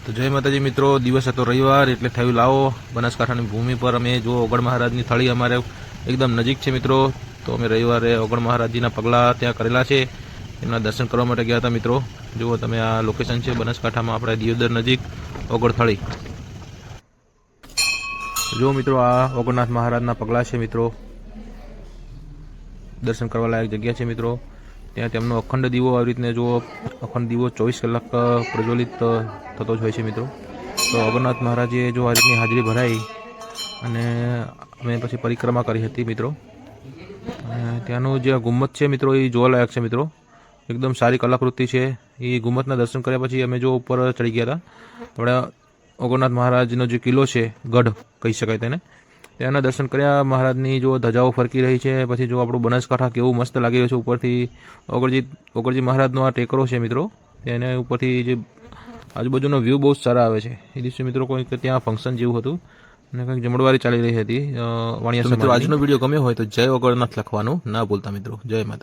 તો જય માતાજી મિત્રો, દિવસ હતો રવિવાર એટલે થયું લાવો બનાસકાંઠાની ભૂમિ પર અમે જો ઓગણ મહારાજની થળી અમારે એકદમ નજીક છે મિત્રો. તો અમે રવિવારે ઓગણ મહારાજજીના પગલાં ત્યાં કરેલા છે, એમના દર્શન કરવા માટે ગયા હતા મિત્રો. જુઓ તમે આ લોકેશન છે બનાસકાંઠામાં આપણે દિયોદર નજીક ઓગણ થળી. જો મિત્રો આ ઓગણનાથ મહારાજના પગલાં છે મિત્રો, દર્શન કરવા લાયક જગ્યા છે મિત્રો. ત્યાં તેમનો અખંડ દીવો આવી રીતને જો અખંડ દીવો 24 કલાક પ્રજ્વલિત થતો જ હોય છે મિત્રો. તો અગરનાથ મહારાજે જો આ રીતની હાજરી ભરાઈ અને અમે પછી પરિક્રમા કરી હતી મિત્રો. ત્યાંનું જે ગુમ્મત છે મિત્રો એ જોવાલાયક છે મિત્રો, એકદમ સારી કલાકૃતિ છે. એ ગુમ્મતના દર્શન કર્યા પછી અમે જો ઉપર ચડી ગયા હતા આપણે ઓગણનાથ મહારાજનો જે કિલ્લો છે, ગઢ કહી શકાય તેને, ત્યાંના દર્શન કર્યા. મહારાજની જો ધજાઓ ફરકી રહી છે. પછી જો આપણું બનાસકાંઠા કેવું મસ્ત લાગી રહ્યું છે ઉપરથી. ઓગળજી મહારાજનો આ ટેકરો છે મિત્રો, તેને ઉપરથી જે આજુબાજુનો વ્યૂ બહુ જ સારા આવે છે. એ દિવસે મિત્રો કોઈક ત્યાં ફંક્શન જેવું હતું અને કંઈક જમણવારી ચાલી રહી હતી વાણિયા. મિત્રો આજનો વિડીયો ગમ્યો હોય તો જય ઓગણનાથ લખવાનું ના ભૂલતા મિત્રો. જય માતા.